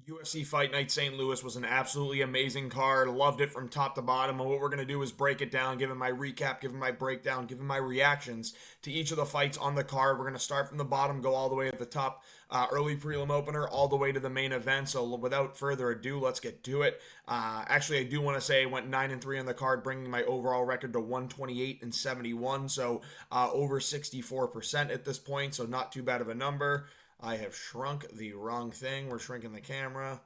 UFC Fight Night St. Louis was an absolutely amazing card. Loved it from top to bottom. And what we're going to do is break it down, give it my recap, give it my breakdown, give it my reactions to each of the fights on the card. We're going to start from the bottom, go all the way at the top, early prelim opener, all the way to the main event. So without further ado, let's get to it. Actually, I do want to say I went 9-3 on the card, bringing my overall record to 128-71. So over 64% at this point. So not too bad of a number. I have shrunk the wrong thing. We're shrinking the camera.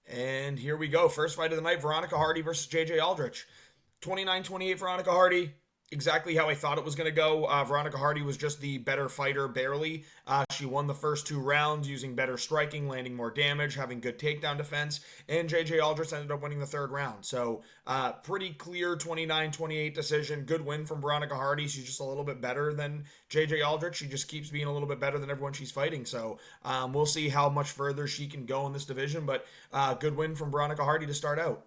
And here we go. First fight of the night, Veronica Hardy versus J.J. Aldrich. 29-28 Veronica Hardy. Exactly how I thought it was going to go. Veronica Hardy was just the better fighter, barely. She won the first two rounds using better striking, landing more damage, having good takedown defense, and J.J. Aldrich ended up winning the third round. So, pretty clear 29-28 decision. Good win from Veronica Hardy. She's just a little bit better than J.J. Aldrich. She just keeps being a little bit better than everyone she's fighting. So, we'll see how much further she can go in this division, but good win from Veronica Hardy to start out.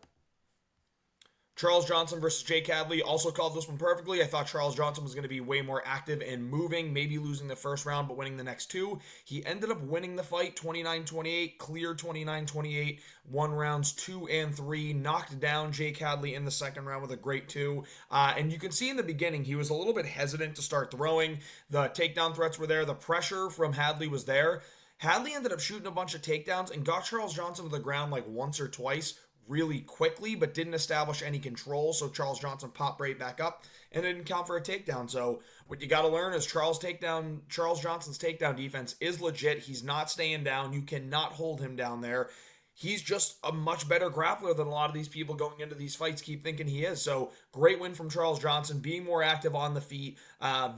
Charles Johnson versus Jay Cadley, also called this one perfectly. I thought Charles Johnson was going to be way more active and moving, maybe losing the first round, but winning the next two. He ended up winning the fight 29-28, clear 29-28, won rounds 2 and 3, knocked down Jay Cadley in the second round with a great 2. And you can see in the beginning, he was a little bit hesitant to start throwing. The takedown threats were there. The pressure from Hadley was there. Hadley ended up shooting a bunch of takedowns and got Charles Johnson to the ground like once or twice really quickly, but didn't establish any control. So Charles Johnson popped right back up and it didn't count for a takedown. So what you got to learn is Charles Johnson's takedown defense is legit. He's not staying down. You cannot hold him down there. He's just a much better grappler than a lot of these people going into these fights keep thinking he is. So great win from Charles Johnson, being more active on the feet.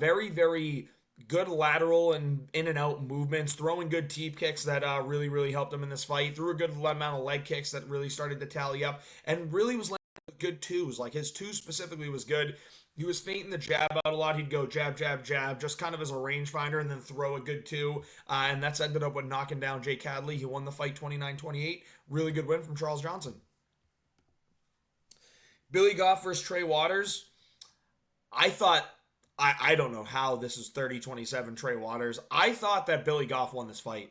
Very, very good lateral and in and out movements, throwing good teep kicks that really, really helped him in this fight. Threw a good amount of leg kicks that really started to tally up, and really was landing good twos. Like his two specifically was good. He was feinting the jab out a lot. He'd go jab, jab, jab, just kind of as a rangefinder, and then throw a good two. And that's ended up with knocking down Jay Cadley. He won the fight 29-28. Really good win from Charles Johnson. Billy Goff versus Trey Waters. I don't know how this is 30-27 Trey Waters. I thought that Billy Goff won this fight.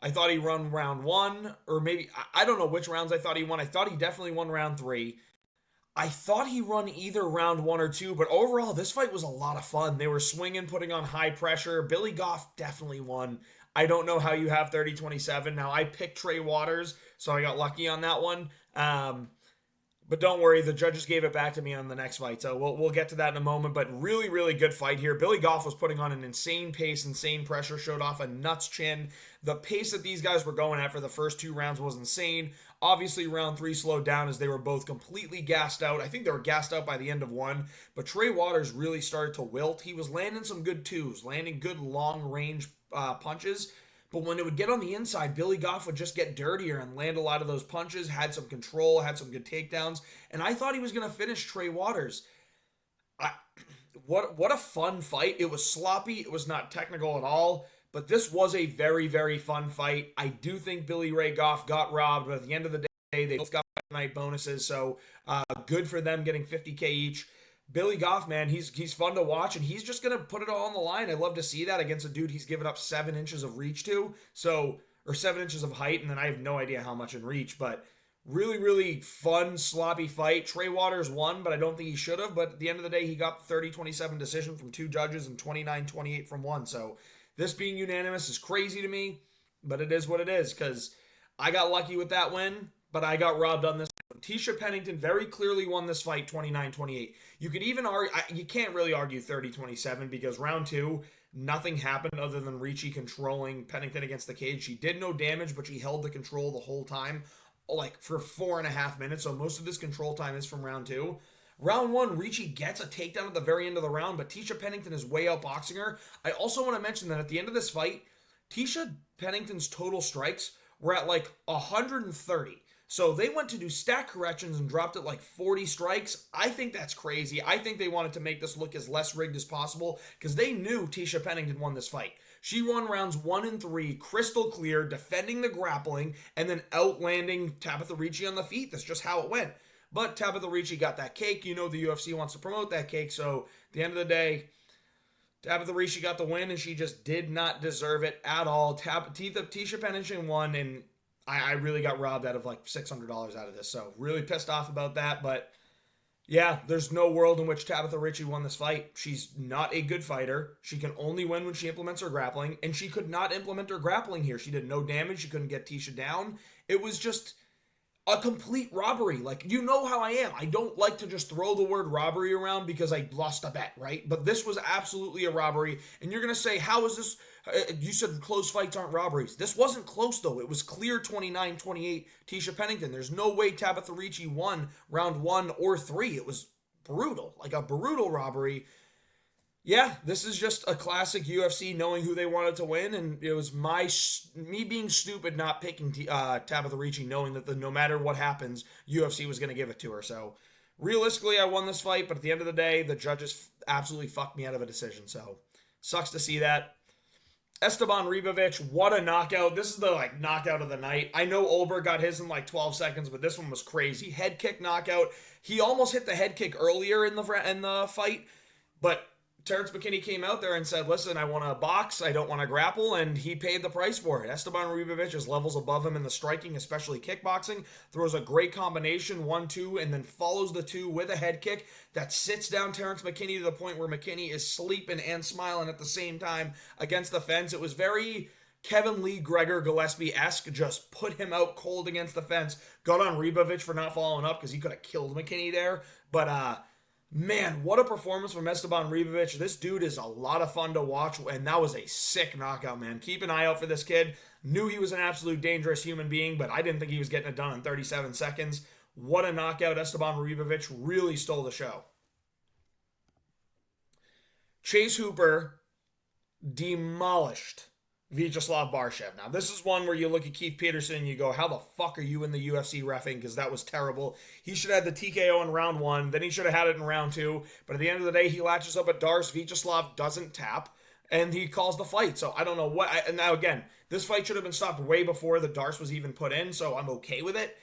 I thought he won round 1, or maybe, I don't know which rounds I thought he won. I thought he definitely won round 3. I thought he won either round 1 or 2, but overall, this fight was a lot of fun. They were swinging, putting on high pressure. Billy Goff definitely won. I don't know how you have 30-27. Now, I picked Trey Waters, so I got lucky on that one. But don't worry, the judges gave it back to me on the next fight, so we'll get to that in a moment. But really, really good fight here. Billy Goff was putting on an insane pace, insane pressure, showed off a nuts chin. The pace that these guys were going at for the first 2 rounds was insane. Obviously, round 3 slowed down as they were both completely gassed out. I think they were gassed out by the end of 1, but Trey Waters really started to wilt. He was landing some good twos, landing good long-range punches. But when it would get on the inside, Billy Goff would just get dirtier and land a lot of those punches, had some control, had some good takedowns, and I thought he was going to finish Trey Waters. What a fun fight. It was sloppy. It was not technical at all, but this was a very, very fun fight. I do think Billy Ray Goff got robbed, but at the end of the day, they both got night bonuses, so good for them getting $50K each. Billy Goff, man, he's fun to watch, and he's just going to put it all on the line. I'd love to see that against a dude he's given up 7 inches of reach to, or 7 inches of height, and then I have no idea how much in reach, but really, really fun, sloppy fight. Trey Waters won, but I don't think he should have, but at the end of the day, he got the 30-27 decision from 2 judges and 29-28 from 1, so this being unanimous is crazy to me, but it is what it is, because I got lucky with that win, but I got robbed on this. Tisha Pennington very clearly won this fight 29-28. You could even argue, you can't really argue 30-27 because round 2, nothing happened other than Ricci controlling Pennington against the cage. She did no damage, but she held the control the whole time, like for 4.5 minutes. So most of this control time is from round 2. Round 1, Ricci gets a takedown at the very end of the round, but Tisha Pennington is way outboxing her. I also want to mention that at the end of this fight, Tisha Pennington's total strikes were at like 130. So they went to do stack corrections and dropped it like 40 strikes. I think that's crazy. I think they wanted to make this look as less rigged as possible because they knew Tisha Pennington won this fight. She won rounds 1 and 3, crystal clear, defending the grappling, and then outlanding Tabitha Ricci on the feet. That's just how it went. But Tabitha Ricci got that cake. You know the UFC wants to promote that cake. So at the end of the day, Tabitha Ricci got the win, and she just did not deserve it at all. Tisha Pennington won, and I really got robbed out of like $600 out of this. So really pissed off about that. But yeah, there's no world in which Tabitha Ricci won this fight. She's not a good fighter. She can only win when she implements her grappling, and she could not implement her grappling here. She did no damage. She couldn't get Tisha down. It was just a complete robbery. Like, you know how I am. I don't like to just throw the word robbery around because I lost a bet, right? But this was absolutely a robbery. And you're going to say, how is this? You said close fights aren't robberies. This wasn't close, though. It was clear 29-28 Tisha Pennington. There's no way Tabitha Ricci won round 1 or 3. It was brutal, like a brutal robbery. Yeah, this is just a classic UFC knowing who they wanted to win, and it was me being stupid not picking Tabitha Ricci, knowing that no matter what happens, UFC was going to give it to her. So realistically, I won this fight, but at the end of the day, the judges absolutely fucked me out of a decision. So sucks to see that. Esteban Ribovic, what a knockout. This is the knockout of the night. I know Olberg got his in 12 seconds, but this one was crazy. Head kick knockout. He almost hit the head kick earlier in the fight, but Terrence McKinney came out there and said, listen, I want to box, I don't want to grapple, and he paid the price for it. Esteban Ribovic is levels above him in the striking, especially kickboxing, throws a great combination, 1-2, and then follows the 2 with a head kick that sits down Terrence McKinney to the point where McKinney is sleeping and smiling at the same time against the fence. It was very Kevin Lee, Gregor Gillespie-esque, just put him out cold against the fence. Got on Ribovic for not following up because he could have killed McKinney there, but man, what a performance from Esteban Ribovic. This dude is a lot of fun to watch, and that was a sick knockout, man. Keep an eye out for this kid. Knew he was an absolute dangerous human being, but I didn't think he was getting it done in 37 seconds. What a knockout. Esteban Ribovic really stole the show. Chase Hooper demolished Vyacheslav Barshev. Now, this is one where you look at Keith Peterson and you go, how the fuck are you in the UFC reffing? Because that was terrible. He should have had the TKO in round 1. Then he should have had it in round 2. But at the end of the day, he latches up at Darce. Vyacheslav doesn't tap. And he calls the fight. So I don't know what. And now, again, this fight should have been stopped way before the Darce was even put in. So I'm okay with it.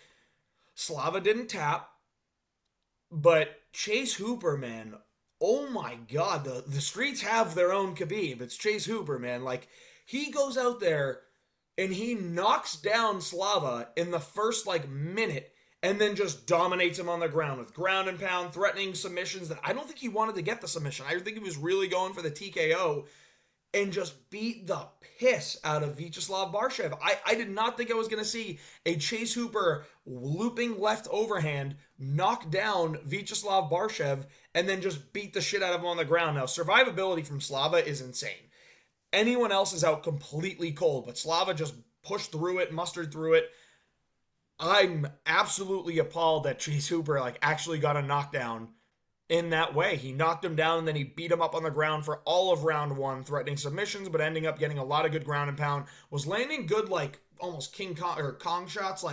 Slava didn't tap. But Chase Hooper, man. Oh my God. The streets have their own Khabib. It's Chase Hooper, man. He goes out there and he knocks down Slava in the first minute and then just dominates him on the ground with ground and pound, threatening submissions that I don't think he wanted to get the submission. I think he was really going for the TKO and just beat the piss out of Vyacheslav Barshev. I did not think I was going to see a Chase Hooper looping left overhand knock down Vyacheslav Barshev and then just beat the shit out of him on the ground. Now, survivability from Slava is insane. Anyone else is out completely cold, but Slava just pushed through it, mustered through it. I'm absolutely appalled that Chase Hooper actually got a knockdown in that way. He knocked him down and then he beat him up on the ground for all of round 1, threatening submissions, but ending up getting a lot of good ground and pound. Was landing good almost King Kong or Kong shots,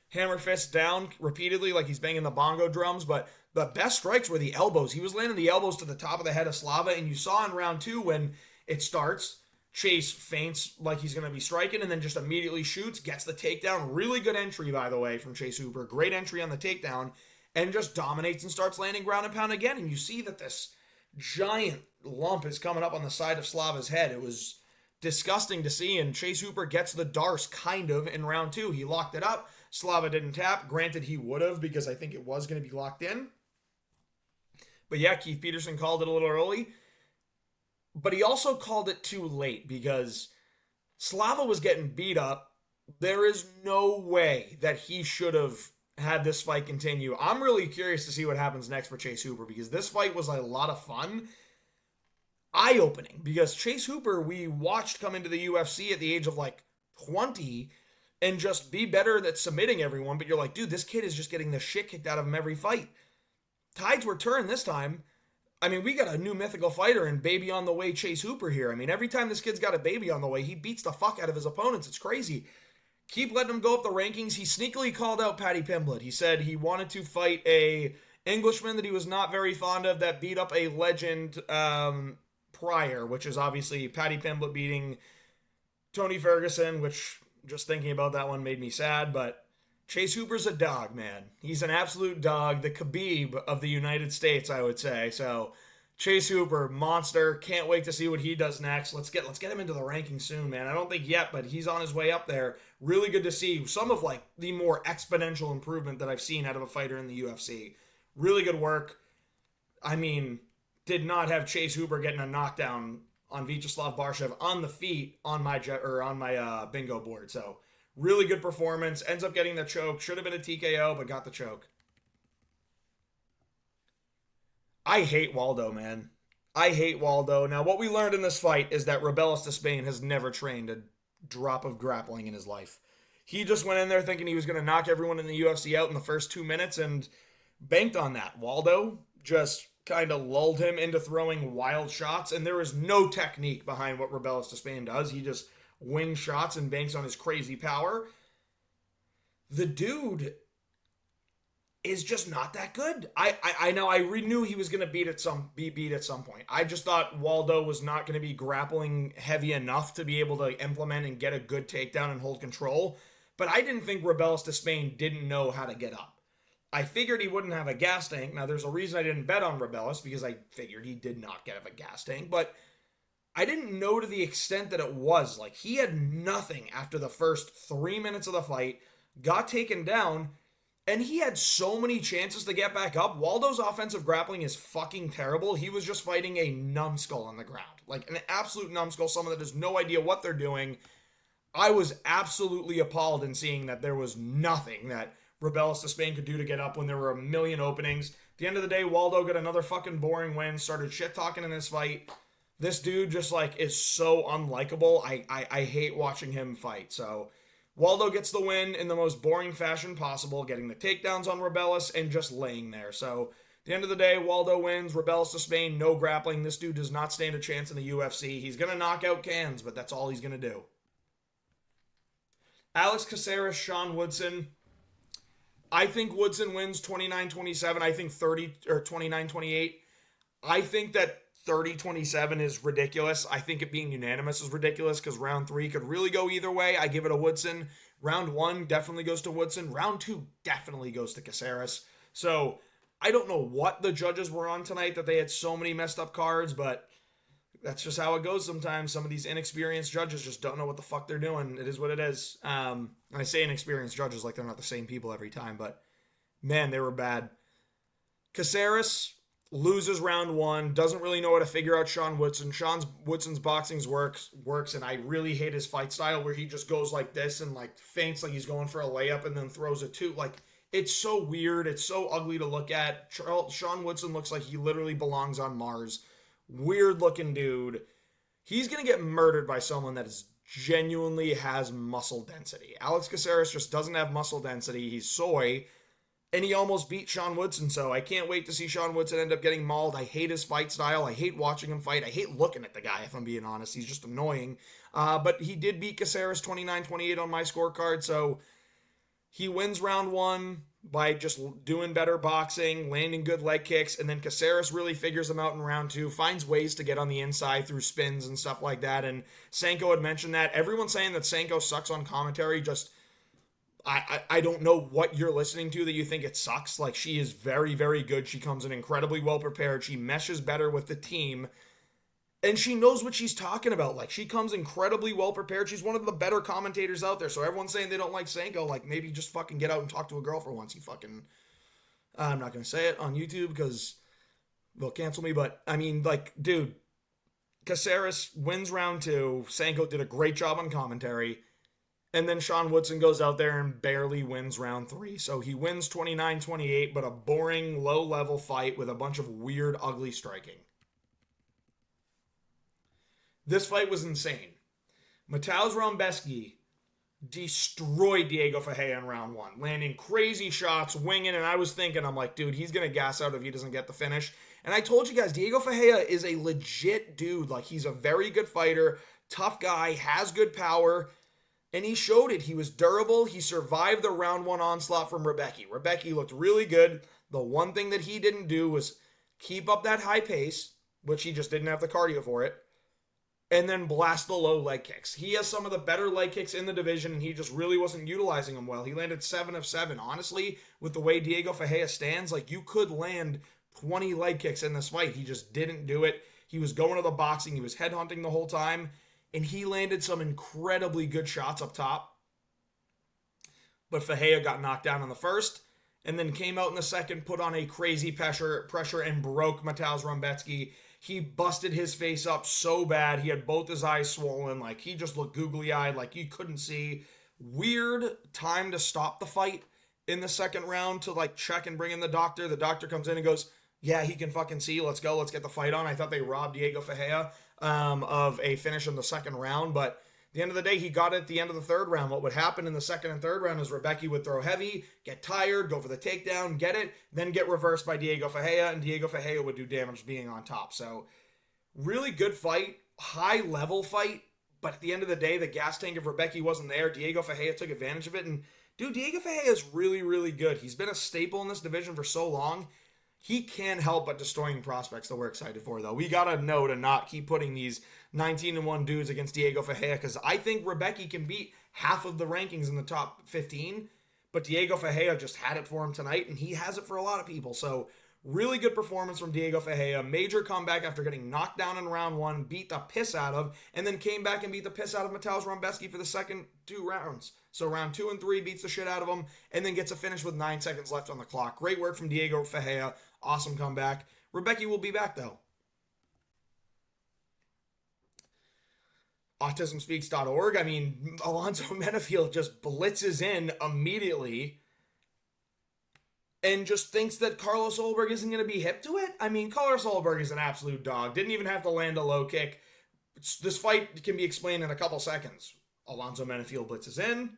hammer fist down repeatedly he's banging the bongo drums, but the best strikes were the elbows. He was landing the elbows to the top of the head of Slava, and you saw in round 2 when it starts, Chase feints like he's going to be striking and then just immediately shoots, gets the takedown. Really good entry, by the way, from Chase Hooper. Great entry on the takedown, and just dominates and starts landing ground and pound again. And you see that this giant lump is coming up on the side of Slava's head. It was disgusting to see, and Chase Hooper gets the Darce kind of in round 2. He locked it up. Slava didn't tap. Granted, he would have because I think it was going to be locked in. But yeah, Keith Peterson called it a little early. But he also called it too late because Slava was getting beat up. There is no way that he should have had this fight continue. I'm really curious to see what happens next for Chase Hooper because this fight was a lot of fun. Eye-opening because Chase Hooper, we watched come into the UFC at the age of 20 and just be better at submitting everyone. But you're like, dude, this kid is just getting the shit kicked out of him every fight. Tides were turned this time. I mean, we got a new mythical fighter and baby on the way Chase Hooper here. I mean, every time this kid's got a baby on the way, he beats the fuck out of his opponents. It's crazy. Keep letting him go up the rankings. He sneakily called out Paddy Pimblett. He said he wanted to fight a Englishman that he was not very fond of that beat up a legend prior, which is obviously Paddy Pimblett beating Tony Ferguson, which just thinking about that one made me sad, but Chase Hooper's a dog, man. He's an absolute dog, the Khabib of the United States, I would say. So Chase Hooper, monster. Can't wait to see what he does next. Let's get him into the rankings soon, man. I don't think yet, but he's on his way up there. Really good to see some of like the more exponential improvement that I've seen out of a fighter in the UFC. Really good work. I mean, did not have Chase Hooper getting a knockdown on Vyacheslav Barshev on the feet on my bingo board. So really good performance. Ends up getting the choke. Should have been a TKO, but got the choke. I hate Waldo, man. I hate Waldo. Now, what we learned in this fight is that Rebelis Despain has never trained a drop of grappling in his life. He just went in there thinking he was going to knock everyone in the UFC out in the first 2 minutes and banked on that. Waldo just kind of lulled him into throwing wild shots, and there is no technique behind what Rebelis Despain does. He just wings shots and banks on his crazy power. The dude is just not that good. I know I knew he was going to be beat at some point. I just thought Waldo was not going to be grappling heavy enough to be able to implement and get a good takedown and hold control. But I didn't think Rebelis Despain didn't know how to get up. I figured he wouldn't have a gas tank. Now, there's a reason I didn't bet on Rebelis, because I figured he did not have a gas tank. But I didn't know to the extent that it was. Like, he had nothing after the first 3 minutes of the fight, got taken down, and he had so many chances to get back up. Waldo's offensive grappling is fucking terrible. He was just fighting a numbskull on the ground. Like an absolute numbskull, someone that has no idea what they're doing. I was absolutely appalled in seeing that there was nothing that Rebelis Despain could do to get up when there were a million openings. At the end of the day, Waldo got another fucking boring win, started shit-talking in this fight. This dude just like is so unlikable. I hate watching him fight, so Waldo gets the win in the most boring fashion possible, getting the takedowns on Rebelis and just laying there. So, at the end of the day, Waldo wins. Rebelis Despain, no grappling. This dude does not stand a chance in the UFC. He's going to knock out cans, but that's all he's going to do. Alex Caceres, Sean Woodson. I think Woodson wins 29-27. I think 29-28. I think that 30-27 is ridiculous. I think it being unanimous is ridiculous because round 3 could really go either way. I give it a Woodson. Round 1 definitely goes to Woodson. Round 2 definitely goes to Caceres. So I don't know what the judges were on tonight that they had so many messed up cards, but that's just how it goes sometimes. Some of these inexperienced judges just don't know what the fuck they're doing. It is what it is. I say inexperienced judges like they're not the same people every time, but man, they were bad. Caceres loses round 1, doesn't really know how to figure out Sean Woodson. Woodson's boxing works, and I really hate his fight style where he just goes like this and like feints like he's going for a layup and then throws a two. Like, it's so weird. It's so ugly to look at. Sean Woodson looks like he literally belongs on Mars. Weird looking dude. He's going to get murdered by someone that is genuinely has muscle density. Alex Caceres just doesn't have muscle density. He's soy. And he almost beat Sean Woodson, so I can't wait to see Sean Woodson end up getting mauled. I hate his fight style. I hate watching him fight. I hate looking at the guy, if I'm being honest. He's just annoying. But he did beat Caceres 29-28 on my scorecard, so he wins round 1 by just doing better boxing, landing good leg kicks, and then Caceres really figures him out in round 2, finds ways to get on the inside through spins and stuff like that, and Sanko had mentioned that. Everyone's saying that Sanko sucks on commentary, just I don't know what you're listening to that you think it sucks. Like, she is very, very good. She comes in incredibly well prepared. She meshes better with the team. And she knows what she's talking about. Like, she comes incredibly well prepared. She's one of the better commentators out there. So everyone's saying they don't like Sanko. Like, maybe just fucking get out and talk to a girl for once. You fucking... I'm not going to say it on YouTube because they'll cancel me. But, I mean, like, dude, Caceres wins round 2. Sanko did a great job on commentary. And then Sean Woodson goes out there and barely wins round 3. So he wins 29-28, but a boring, low-level fight with a bunch of weird, ugly striking. This fight was insane. Mateusz Rebecki destroyed Diego Ferreira in round 1, landing crazy shots, winging, and I was thinking, I'm like, dude, he's going to gas out if he doesn't get the finish. And I told you guys, Diego Ferreira is a legit dude. Like, he's a very good fighter, tough guy, has good power. And he showed it. He was durable. He survived the round 1 onslaught from Rebecki. Rebecki looked really good. The one thing that he didn't do was keep up that high pace, which he just didn't have the cardio for it, and then blast the low leg kicks. He has some of the better leg kicks in the division, and he just really wasn't utilizing them well. He landed 7 of 7. Honestly, with the way Diego Ferreira stands, like, you could land 20 leg kicks in this fight. He just didn't do it. He was going to the boxing. He was headhunting the whole time. And he landed some incredibly good shots up top. But Fajea got knocked down in the first. And then came out in the second, put on a crazy pressure, and broke Mateusz Rebecki. He busted his face up so bad. He had both his eyes swollen. Like, he just looked googly-eyed, like you couldn't see. Weird time to stop the fight in the second round to, like, check and bring in the doctor. The doctor comes in and goes, yeah, he can fucking see. Let's go. Let's get the fight on. I thought they robbed Diego Fajea of a finish in the second round, but at the end of the day, he got it at the end of the third round. What would happen in the second and third round is Rebecki would throw heavy, get tired, go for the takedown, get it, then get reversed by Diego Fajea, and Diego Fajea would do damage being on top. So, really good fight, high-level fight, but at the end of the day, the gas tank of Rebecki wasn't there. Diego Fajea took advantage of it, and dude, Diego Fajea is really, really good. He's been a staple in this division for so long. He can't help but destroying prospects that we're excited for, though. We got to know to not keep putting these 19-1 dudes against Diego Fajea, because I think Rebecki can beat half of the rankings in the top 15, but Diego Fajea just had it for him tonight, and he has it for a lot of people. So, really good performance from Diego Fajea. Major comeback after getting knocked down in round one, beat the piss out of, and then came back and beat the piss out of Mateusz Rebecki for the second 2 rounds. So round 2 and 3 beats the shit out of him, and then gets a finish with 9 seconds left on the clock. Great work from Diego Fajea. Awesome comeback. Rebecki will be back, though. AutismSpeaks.org. I mean, Alonzo Menefield just blitzes in immediately and just thinks that Carlos Ulberg isn't going to be hip to it. I mean, Carlos Ulberg is an absolute dog. Didn't even have to land a low kick. This fight can be explained in a couple seconds. Alonzo Menefield blitzes in.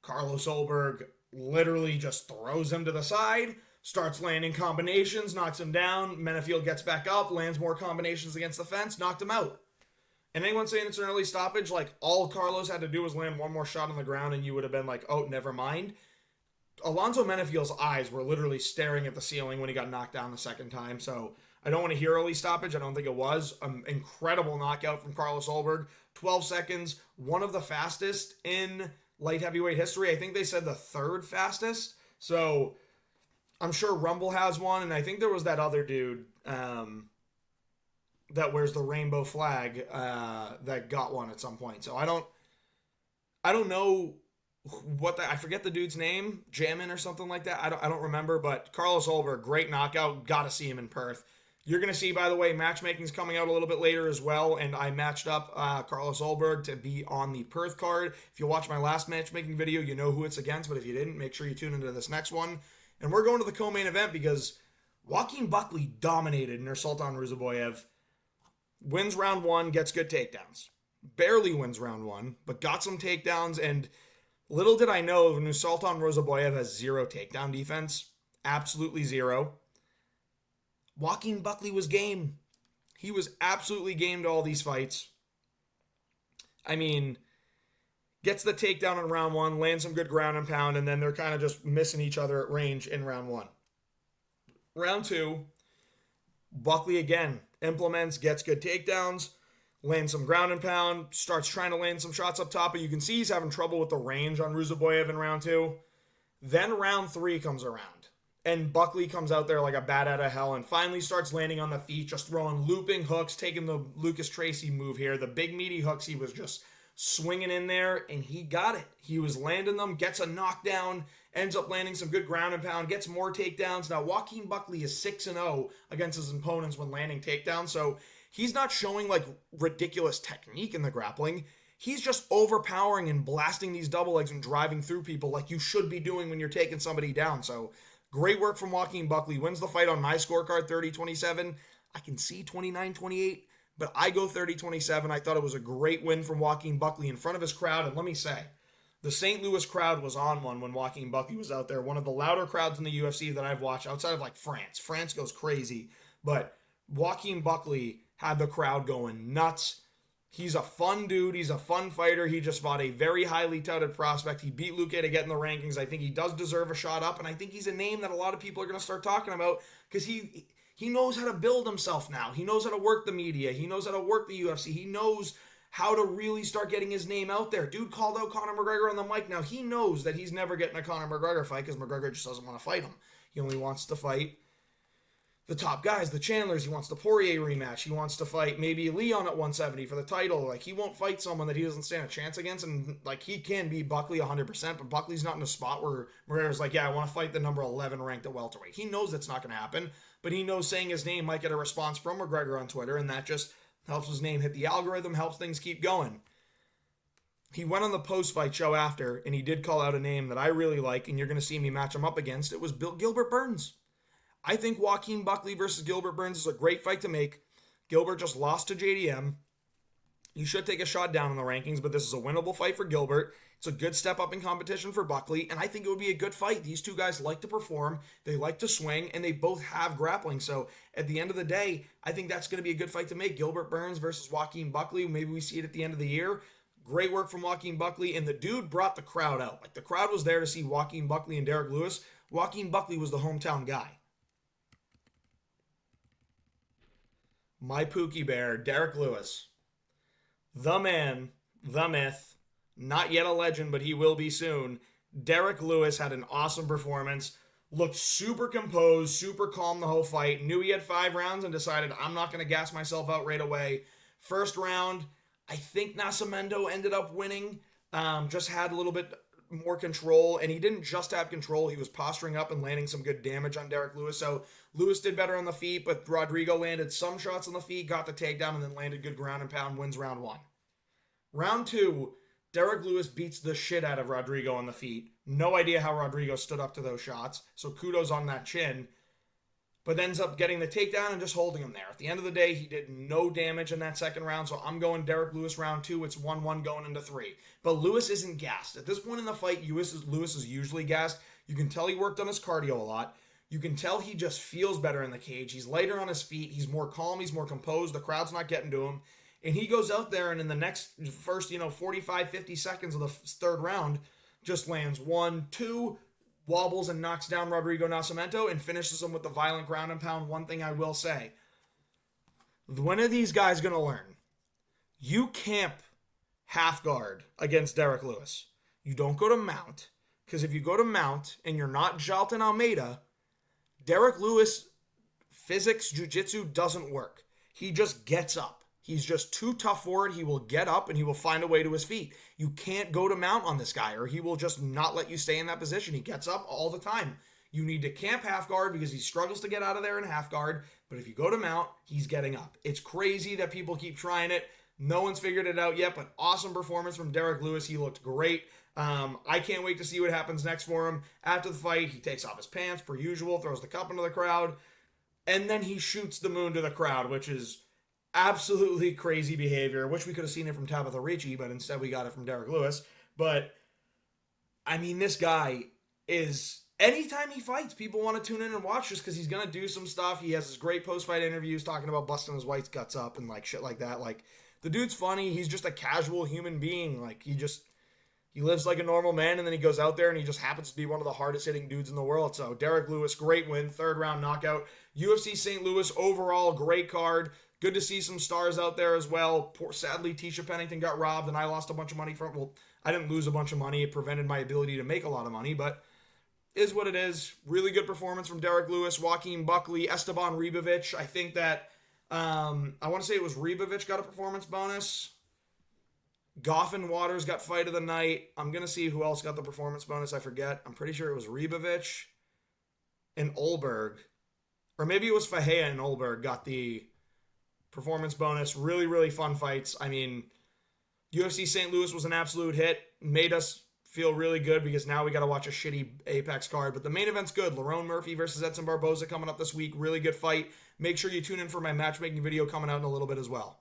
Carlos Ulberg literally just throws him to the side, starts landing combinations, knocks him down. Menefield gets back up, lands more combinations against the fence, knocked him out. And anyone saying it's an early stoppage, like, all Carlos had to do was land one more shot on the ground and you would have been like, oh, never mind. Alonzo Menefield's eyes were literally staring at the ceiling when he got knocked down the second time. So I don't want to hear early stoppage. I don't think it was. An incredible knockout from Carlos Ulberg. 12 seconds, one of the fastest in light heavyweight history. I think they said the third fastest. So I'm sure Rumble has one. And I think there was that other dude that wears the rainbow flag that got one at some point. So I don't know I forget the dude's name, Jamin or something like that. I don't remember, but Carlos Ulberg, great knockout. Got to see him in Perth. You're going to see, by the way, matchmaking's coming out a little bit later as well, and I matched up Carlos Ulberg to be on the Perth card. If you watch my last matchmaking video, you know who it's against, but if you didn't, make sure you tune into this next one. And we're going to the co-main event because Joaquin Buckley dominated Nursultan Ruziboyev. Wins round 1, gets good takedowns. Barely wins round 1, but got some takedowns, and little did I know, Nursultan Ruziboyev has 0 takedown defense. Absolutely 0. Joaquin Buckley was game. He was absolutely game to all these fights. I mean, gets the takedown in round 1, lands some good ground and pound, and then they're kind of just missing each other at range in round 1. Round 2, Buckley again implements, gets good takedowns, lands some ground and pound, starts trying to land some shots up top, but you can see he's having trouble with the range on Ruziboyev in round 2. Then round 3 comes around, and Buckley comes out there like a bat out of hell and finally starts landing on the feet, just throwing looping hooks, taking the Lucas Tracy move here. The big meaty hooks he was just swinging in there, and he got it. He was landing them, gets a knockdown, ends up landing some good ground and pound, gets more takedowns. Now, Joaquin Buckley is 6-0 against his opponents when landing takedowns, so he's not showing, like, ridiculous technique in the grappling. He's just overpowering and blasting these double legs and driving through people like you should be doing when you're taking somebody down. So, great work from Joaquin Buckley. Wins the fight on my scorecard, 30-27. I can see 29-28, but I go 30-27. I thought it was a great win from Joaquin Buckley in front of his crowd. And let me say, the St. Louis crowd was on one when Joaquin Buckley was out there. One of the louder crowds in the UFC that I've watched outside of, like, France. France goes crazy. But Joaquin Buckley had the crowd going nuts. He's a fun dude. He's a fun fighter. He just fought a very highly touted prospect. He beat Luque to get in the rankings. I think he does deserve a shot up, and I think he's a name that a lot of people are going to start talking about because he knows how to build himself now. He knows how to work the media. He knows how to work the UFC. He knows how to really start getting his name out there. Dude called out Conor McGregor on the mic. Now, he knows that he's never getting a Conor McGregor fight because McGregor just doesn't want to fight him. He only wants to fight the top guys, the Chandlers. He wants the Poirier rematch. He wants to fight maybe Leon at 170 for the title. Like, he won't fight someone that he doesn't stand a chance against. And, like, he can beat Buckley 100%, but Buckley's not in a spot where Moreira's like, yeah, I want to fight the number 11 ranked at welterweight. He knows that's not going to happen, but he knows saying his name might get a response from McGregor on Twitter, and that just helps his name hit the algorithm, helps things keep going. He went on the post-fight show after, and he did call out a name that I really like, and you're going to see me match him up against. It was Gilbert Burns. I think Joaquin Buckley versus Gilbert Burns is a great fight to make. Gilbert just lost to JDM. He should take a shot down in the rankings, but this is a winnable fight for Gilbert. It's a good step up in competition for Buckley, and I think it would be a good fight. These two guys like to perform, they like to swing, and they both have grappling. So at the end of the day, I think that's going to be a good fight to make. Gilbert Burns versus Joaquin Buckley. Maybe we see it at the end of the year. Great work from Joaquin Buckley, and the dude brought the crowd out. Like, the crowd was there to see Joaquin Buckley and Derrick Lewis. Joaquin Buckley was the hometown guy. My Pookie Bear, Derrick Lewis. The man, the myth, not yet a legend, but he will be soon. Derrick Lewis had an awesome performance, looked super composed, super calm the whole fight, knew he had 5 rounds and decided, I'm not going to gas myself out right away. First round, I think Nascimento ended up winning, just had a little bit more control, and he didn't just have control, he was posturing up and landing some good damage on Derrick Lewis, so Lewis did better on the feet, but Rodrigo landed some shots on the feet, got the takedown, and then landed good ground and pound, wins round 1. Round 2, Derrick Lewis beats the shit out of Rodrigo on the feet. No idea how Rodrigo stood up to those shots, so kudos on that chin, but ends up getting the takedown and just holding him there. At the end of the day, he did no damage in that second round, so I'm going Derrick Lewis round 2. It's 1-1 going into 3. But Lewis isn't gassed. At this point in the fight, Lewis is usually gassed. You can tell he worked on his cardio a lot. You can tell he just feels better in the cage. He's lighter on his feet. He's more calm. He's more composed. The crowd's not getting to him. And he goes out there and in the first 45, 50 seconds of the third round, just lands 1, 2, wobbles and knocks down Rodrigo Nascimento and finishes him with the violent ground and pound. One thing I will say, when are these guys going to learn? You camp half guard against Derrick Lewis. You don't go to mount, because if you go to mount and you're not Jalton Almeida, Derrick Lewis physics, jiu-jitsu doesn't work. He just gets up. He's just too tough for it. He will get up and he will find a way to his feet. You can't go to mount on this guy or he will just not let you stay in that position. He gets up all the time. You need to camp half guard because he struggles to get out of there in half guard. But if you go to mount, he's getting up. It's crazy that people keep trying it. No one's figured it out yet, but awesome performance from Derrick Lewis. He looked great. I can't wait to see what happens next for him. After the fight, he takes off his pants per usual, throws the cup into the crowd, and then he shoots the moon to the crowd, which is absolutely crazy behavior. Wish we could have seen it from Tabitha Ricci, but instead we got it from Derrick Lewis. But, I mean, this guy is, anytime he fights, people want to tune in and watch just because he's going to do some stuff. He has his great post-fight interviews talking about busting his wife's guts up and, like, shit like that. Like, the dude's funny. He's just a casual human being. Like, he lives like a normal man, and then he goes out there and he just happens to be one of the hardest-hitting dudes in the world. So, Derrick Lewis, great win, third-round knockout. UFC St. Louis, overall, great card. Good to see some stars out there as well. Sadly, Tisha Pennington got robbed, and I lost a bunch of money from it. Well, I didn't lose a bunch of money. It prevented my ability to make a lot of money, but is what it is. Really good performance from Derrick Lewis, Joaquin Buckley, Esteban Ribovic. I think that, I want to say it was Ribovic got a performance bonus. Goff and Waters got fight of the night. I'm going to see who else got the performance bonus. I forget. I'm pretty sure it was Ribovic and Olberg. Or maybe it was Fahea and Olberg got the performance bonus. Really, really fun fights. I mean, UFC St. Louis was an absolute hit. Made us feel really good because now we got to watch a shitty Apex card. But the main event's good. Lerone Murphy versus Edson Barboza coming up this week. Really good fight. Make sure you tune in for my matchmaking video coming out in a little bit as well.